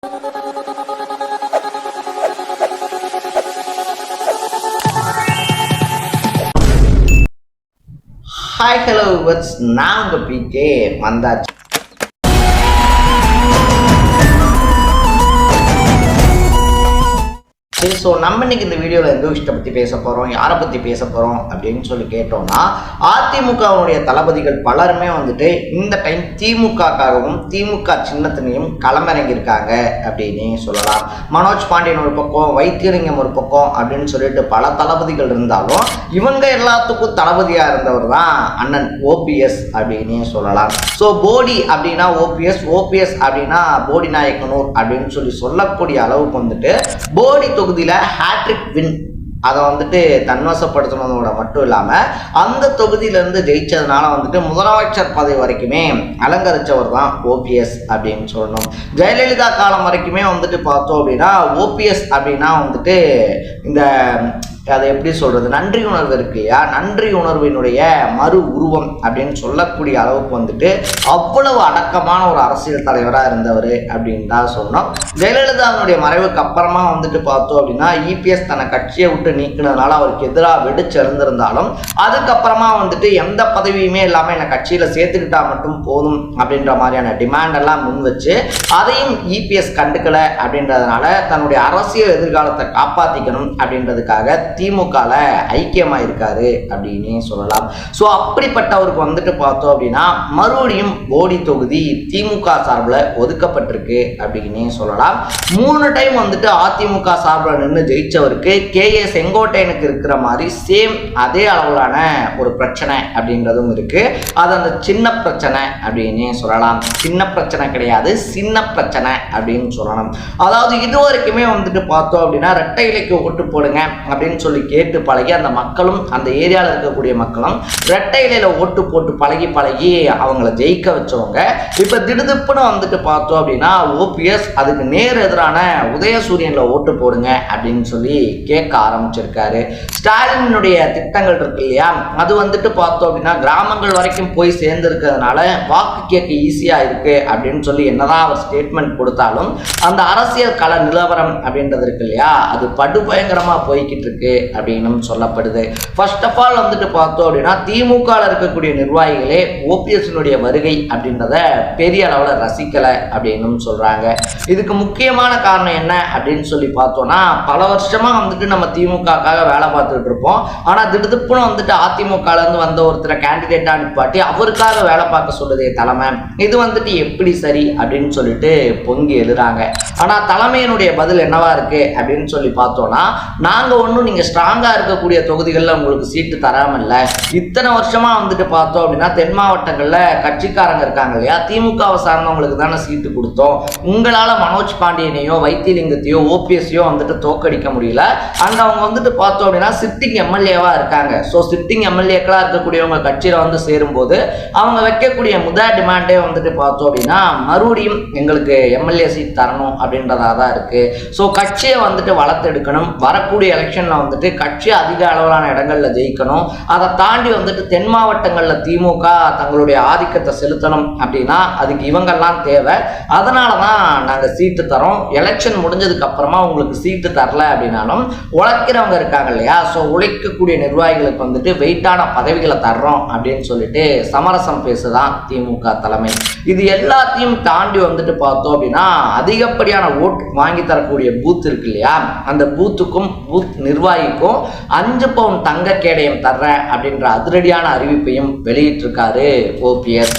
Hi hello viewers, நான் உங்கள் PK வந்தாச்சு. சரி, ஸோ நம்ம இன்னைக்கு இந்த வீடியோவில் எந்த விஷயத்தை பற்றி பேச போகிறோம், யாரை பற்றி பேச போகிறோம் அப்படின்னு சொல்லி கேட்டோம்னா, அதிமுகவுடைய தளபதிகள் பலருமே வந்துட்டு இந்த டைம் திமுகவுக்காகவும் திமுக சின்னத்தினையும் களமிறங்கியிருக்காங்க அப்படின்னு சொல்லலாம். மனோஜ் பாண்டியன் ஒரு பக்கம், வைத்தியலிங்கம் ஒரு பக்கம் அப்படின்னு சொல்லிட்டு பல தளபதிகள் இருந்தாலும் இவங்க எல்லாத்துக்கும் தளபதியாக இருந்தவர் தான் அண்ணன் ஓபிஎஸ் அப்படின்னு சொல்லலாம். ஸோ போடி அப்படின்னா ஓபிஎஸ், ஓபிஎஸ் அப்படின்னா போடி நாயக்கனூர் அப்படின்னு சொல்லக்கூடிய அளவுக்கு வந்துட்டு போடி தொகுதியில் ஹேட்ரிக் வின் அதை வந்துட்டு தன்வசப்படுத்தினதோட மட்டும் இல்லாமல் அந்த தொகுதியிலேருந்து ஜெயிச்சதுனால வந்துட்டு முதலமைச்சர் பதவி வரைக்குமே அலங்கரித்தவர் தான் ஓபிஎஸ் அப்படின்னு சொல்லணும். ஜெயலலிதா காலம் வரைக்குமே வந்துட்டு பார்த்தோம் அப்படின்னா ஓபிஎஸ் அப்படின்னா வந்துட்டு இந்த அதை எப்படி சொல்கிறது, நன்றி உணர்வு இருக்கு இல்லையா, நன்றி உணர்வினுடைய மறு உருவம் அப்படின்னு சொல்லக்கூடிய அளவுக்கு வந்துட்டு அவ்வளவு அடக்கமான ஒரு அரசியல் தலைவராக இருந்தவர் அப்படின்னு தான் சொன்னோம். ஜெயலலிதாவுடைய மறைவுக்கு அப்புறமா வந்துட்டு பார்த்தோம் அப்படின்னா இபிஎஸ் தன்னை கட்சியை விட்டு நீக்கினதுனால அவருக்கு எதிராக வெடிச்சிருந்திருந்தாலும் அதுக்கப்புறமா வந்துட்டு எந்த பதவியுமே இல்லாமல் என்னை கட்சியில் சேர்த்துக்கிட்டா மட்டும் போதும் அப்படின்ற மாதிரியான டிமாண்ட் எல்லாம் முன் வச்சு அதையும் இபிஎஸ் கண்டுக்கலை அப்படின்றதுனால தன்னுடைய அரசியல் எதிர்காலத்தை காப்பாற்றிக்கணும் அப்படின்றதுக்காக திமுகல ஐக்கியமாக இருக்காரு அப்படின்னு சொல்லலாம். ஸோ அப்படிப்பட்டவருக்கு வந்துட்டு பார்த்தோம் அப்படின்னா மறுபடியும் போடி தொகுதி திமுக சார்பில் ஒதுக்கப்பட்டிருக்கு அப்படின்னு சொல்லலாம். 3 டைம் வந்துட்டு அதிமுக சார்பில் நின்று ஜெயிச்சவருக்கு KA செங்கோட்டையனுக்கு இருக்கிற மாதிரி சேம் அதே அளவிலான ஒரு பிரச்சனை அப்படின்றதும் இருக்கு. அது அந்த சின்ன பிரச்சனை அப்படின்னு சொல்லலாம். சின்ன பிரச்சனை கிடையாது, சின்ன பிரச்சனை அப்படின்னு சொல்லலாம். அதாவது இது வரைக்குமே வந்துட்டு பார்த்தோம் அப்படின்னா இரட்டை இலைக்கு ஓட்டு போடுங்க அப்படின்னு சொல்லி கேட்டு பழகி அந்த மக்களும் அந்த ஏரியாவில் இருக்கக்கூடிய மக்களும் இரட்டை இலையில ஓட்டு போட்டு பழகி அவங்கள ஜெயிக்க வச்சவங்க இப்ப திடுதிப்புன்னு வந்துட்டு பார்த்தோம் அப்படின்னா ஓபிஎஸ் அதுக்கு நேர் எதிரான உதயசூரியன்ல ஓட்டு போடுங்க அப்படின்னு சொல்லி கேட்க ஆரம்பிச்சிருக்காரு. ஸ்டாலினுடைய திட்டங்கள் இருக்கு இல்லையா, அது வந்துட்டு பார்த்தோம் அப்படின்னா கிராமங்கள் வரைக்கும் போய் சேர்ந்திருக்கிறதுனால வாக்கு கேட்க ஈஸியா இருக்கு அப்படின்னு சொல்லி என்னதான் அவர் ஸ்டேட்மெண்ட் கொடுத்தாலும் அந்த அரசியல் கள நிலவரம் அப்படின்றது இருக்கு இல்லையா, அது படுபயங்கரமா போய்கிட்டு இருக்கு அப்படின்னு சொல்லப்படுது. ஃபர்ஸ்ட் ஆஃப் ஆல் வந்துட்டு பார்த்தோம் அப்படின்னா திமுக இருக்கக்கூடிய நிர்வாகிகளே ஓபிஎஸ்னுடைய வருகை அப்படின்றத பெரிய அளவில் ரசிக்கலை அப்படின்னு சொல்றாங்க. இதுக்கு முக்கியமான காரணம் என்ன அப்படின்னு சொல்லி பார்த்தோம்னா, பல வருஷமா வந்துட்டு நம்ம திமுகக்காக வேலை பார்த்துட்டு இருப்போம். ஆனா திடுதிப்புன்னு வந்துட்டு அதிமுக இருந்து வந்த ஒருத்தரை கேண்டிடேட்டா நிப்பாட்டி அவருக்காக வேலை பார்க்க சொல்லுதே தலைமை, இது வந்துட்டு எப்படி சரி அப்படின்னு சொல்லிட்டு பொங்கி எழுறாங்க. ஆனா தலைமையினுடைய பதில் என்னவா இருக்கு அப்படின்னு சொல்லி பார்த்தோம்னா, நாங்க ஒன்றும் நீங்க ஸ்ட்ராங்கா இருக்கக்கூடிய தொகுதிகளில் உங்களுக்கு சீட்டு தராமல் இல்லை, இத்தனை வருஷமா வந்துட்டு பார்த்தோம் அப்படின்னா தென் மாவட்டங்களில் கட்சிக்காரங்க இருக்காங்க இல்லையா, திமுகவை சார்ந்தவங்களுக்கு தானே சீட்டு கொடுத்தோம், உங்களால மனோஜ் பாண்டியனையோ வைத்தியலிங்கத்தையோ ஓபிஎஸ்ஸையோ வந்துட்டு தோக்கடிக்க முடியல. அண்ட் அவங்க வந்துட்டு பார்த்தோம் அப்படின்னா சிட்டிங் எம்எல்ஏவா இருக்காங்க. ஸோ சிட்டிங் எம்எல்ஏக்களா இருக்கக்கூடியவங்க கட்சியில வந்து சேரும்போது அவங்க வைக்கக்கூடிய முதல் டிமாண்டே வந்துட்டு பார்த்தோம் அப்படின்னா மறுபடியும் எங்களுக்கு எம்எல்ஏ சீட் தரணும் அப்படின்றதா தான் இருக்கு. ஸோ கட்சியை வந்துட்டு வளர்த்தெடுக்கணும், வரக்கூடிய எலெக்ஷன்ல வந்துட்டு கட்சி அதிக அளவிலான இடங்கள்ல ஜெயிக்கணும், அதை தாண்டி வந்துட்டு தென் மாவட்டங்கள்ல திமுக தங்களுடைய ஆதிக்கத்தை செலுத்தணும் அப்படின்னா அதுக்கு இவங்கெல்லாம் தேவை. அதனாலதான் நாங்க சீட்டு தரோம், எலெக்ஷன் முடிஞ்சதுக்கு அப்புறமா உங்களுக்கு சீட்டு தரல அப்படின்னாலும் உழைக்கிறவங்க இருக்காங்க இல்லையா, ஸோ உழைக்கக்கூடிய நிர்வாகிகளுக்கு வந்துட்டு வெயிட்டான பதவிகளை தர்றோம் அப்படின்னு சொல்லிட்டு சமரசம் பேசுதான் திமுக தலைமை. இது எல்லாத்தையும் தாண்டி வந்துட்டு பார்த்தோம் அப்படின்னா அதிகப்படியான ஓட்டு வாங்கி தரக்கூடிய பூத் இருக்கு இல்லையா, அந்த பூத்துக்கும் பூத் நிர்வாகிக்கும் 5 பவுன் தங்க கேடயம் தர்றேன் அப்படின்ற அதிரடியான அறிவிப்பையும் வெளியிட்டிருக்காரு ஓபிஎஸ்.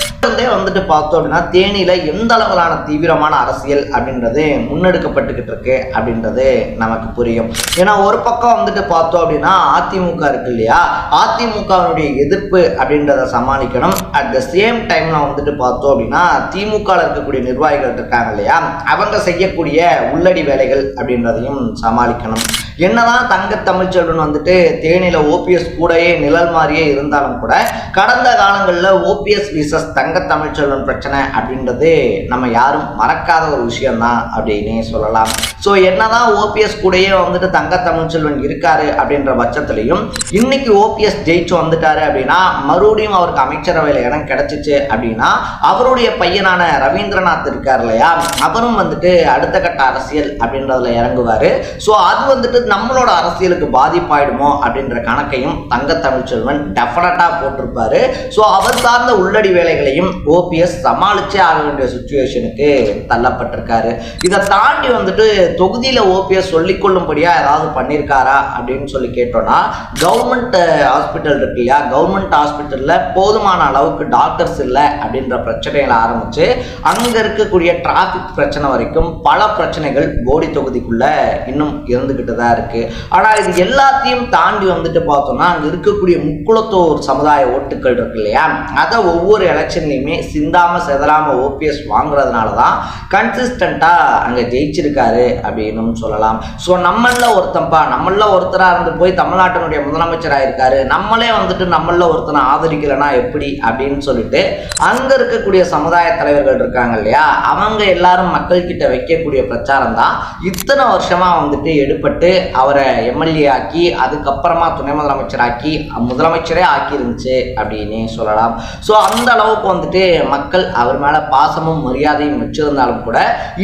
வந்துட்டு பார்த்தோம் அப்படின்னா தேனியில எந்த அளவிலான தீவிரமான அரசியல் அப்படின்றது முன்னெடுக்கப்பட்டுக்கிட்டு இருக்கு அப்படின்றது நமக்கு புரியும். ஏன்னா ஒரு பக்கம் வந்துட்டு பார்த்தோம் அப்படின்னா அதிமுக இருக்கு இல்லையா, அதிமுகவினுடைய எதிர்ப்பு அப்படின்றத சமாளிக்கணும். அட் த சேம் டைம்ல வந்துட்டு பார்த்தோம் அப்படின்னா திமுக இருக்கக்கூடிய நிர்வாகிகள் இருக்காங்க இல்லையா, அவங்க செய்யக்கூடிய உள்ளடி வேலைகள் அப்படின்றதையும் சமாளிக்கணும். என்னதான் தங்க தமிழ்ச்செல்வன் வந்துட்டு தேனியில ஓபிஎஸ் கூடயே நிழல் மாதிரியே இருந்தாலும் கூட கடந்த காலங்களில் ஓபிஎஸ் விசஸ் தங்க தங்க தமிழ்ச்செல்வன் பிரச்சனை அப்படின்றது நம்ம யாரும் மறக்காத ஒரு விஷயம்தான் அப்படின்னே சொல்லலாம். ஸோ என்னதான் ஓபிஎஸ் கூடயே வந்துட்டு தங்க தமிழ்ச்செல்வன் இருக்காரு அப்படின்ற பட்சத்துலையும் இன்னைக்கு ஓபிஎஸ் ஜெயிச்சு வந்துட்டாரு அப்படின்னா மறுபடியும் அவருக்கு அமைச்சரவையில் இடம் கிடைச்சிச்சு அப்படின்னா அவருடைய பையனான ரவீந்திரநாத் இருக்கார் இல்லையா, அவரும் வந்துட்டு அடுத்த கட்ட அரசியல் அப்படின்றதுல இறங்குவாரு. ஸோ அது வந்துட்டு நம்மளோட அரசியலுக்கு பாதிப்பாயிடுமோ அப்படின்ற கணக்கையும் தங்க தமிழ்ச்செல்வன் டெஃபினட்டா போட்டிருப்பாரு. ஸோ அவர் சார்ந்த உள்ளடி வேலைகளையும் ஓபிஎஸ் சமாளிச்சே ஆக வேண்டிய சுச்சுவேஷனுக்கு தள்ளப்பட்டிருக்காரு. இதை தாண்டி வந்துட்டு தொகுதியில ஓபிஎஸ் சொல்லிக்கொள்ளும்படியா ஏதாவது பண்ணியிருக்காரா அப்படின்னு சொல்லி கேட்டோம்னா, கவர்மெண்ட் ஹாஸ்பிட்டல் இருக்கு இல்லையா, கவர்மெண்ட் ஹாஸ்பிட்டல்ல போதுமான அளவுக்கு டாக்டர்ஸ் இல்லை அப்படின்ற பிரச்சனைகளை ஆரம்பிச்சு அங்க இருக்கக்கூடிய டிராபிக் பிரச்சனை வரைக்கும் பல பிரச்சனைகள் போடி தொகுதிக்குள்ள இன்னும் இருந்துகிட்டு தான் இருக்கு. ஆனா இது எல்லாத்தையும் தாண்டி வந்துட்டு பார்த்தோம்னா அங்க இருக்கக்கூடிய முக்குளத்தோர் சமுதாய ஓட்டுக்கள் இருக்கு இல்லையா, அதை ஒவ்வொரு எலெக்ஷன்லையுமே சிந்தாம செதறாம ஓபிஎஸ் வாங்குறதுனாலதான் கன்சிஸ்டண்டா அங்க ஜெயிச்சிருக்காரு அப்படின்னு சொல்லலாம். ஸோ நம்மள ஒருத்தரா இருந்து போய் தமிழ்நாட்டினுடைய முதலமைச்சராக இருக்காரு, நம்மளே வந்துட்டு நம்மள ஒருத்தனை ஆதரிக்கலனா எப்படி அப்படின்னு சொல்லிட்டு அங்க இருக்கக்கூடிய சமுதாய தலைவர்கள் இருக்காங்க இல்லையா, அவங்க எல்லாரும் மக்கள் கிட்ட வைக்கக்கூடிய பிரச்சாரம் தான் இத்தனை வருஷமா வந்துட்டு எடுப்பட்டு அவரை எம்எல்ஏ ஆக்கி அதுக்கப்புறமா துணை முதலமைச்சராக்கி முதலமைச்சரே ஆக்கி இருந்துச்சு அப்படின்னு சொல்லலாம். ஸோ அந்த அளவுக்கு வந்துட்டு மக்கள் அவர் மேல பாசமும் மரியாதையும் வச்சிருந்தாலும் கூட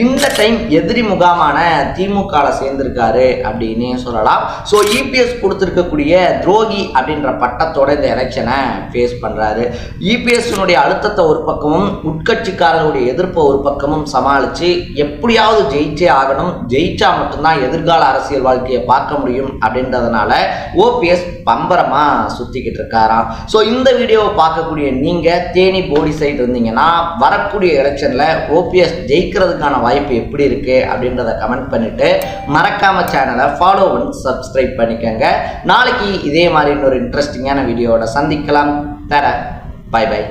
இந்த டைம் எதிரி முகாமான திமுக சேர்ந்திருக்காரு அப்படின்னு சொல்லலாம். ஸோ இபிஎஸ் கொடுத்திருக்கக்கூடிய துரோகி அப்படின்ற பட்டத்தோட இந்த எலெக்ஷனை ஃபேஸ் பண்றாரு. இபிஎஸ் அழுத்தத்தை ஒரு பக்கமும் உட்கட்சிக்காரர்களுடைய எதிர்ப்பை ஒரு பக்கமும் சமாளிச்சு எப்படியாவது ஜெயிச்சே ஆகணும், ஜெயிச்சா மட்டும்தான் எதிர்கால அரசியல் வாழ்க்கையை பார்க்க முடியும் அப்படின்றதுனால ஓபிஎஸ் பம்பரமா சுத்திக்கிட்டு இருக்காராம். ஸோ இந்த வீடியோவை பார்க்கக்கூடிய நீங்க தேனி போடி சைடு இருந்தீங்கன்னா வரக்கூடிய எலெக்ஷன்ல ஓபிஎஸ் ஜெயிக்கிறதுக்கான வாய்ப்பு எப்படி இருக்கு அப்படின்றத கமெண்ட் பண்ணிட்டு மறக்காம சேனலை ஃபாலோ பண்ணி சப்ஸ்கிரைப் பண்ணிக்கோங்க. நாளைக்கு இதே மாதிரி இன்னொரு இன்ட்ரெஸ்டிங்கான வீடியோவோட சந்திக்கலாம். தர பை பை.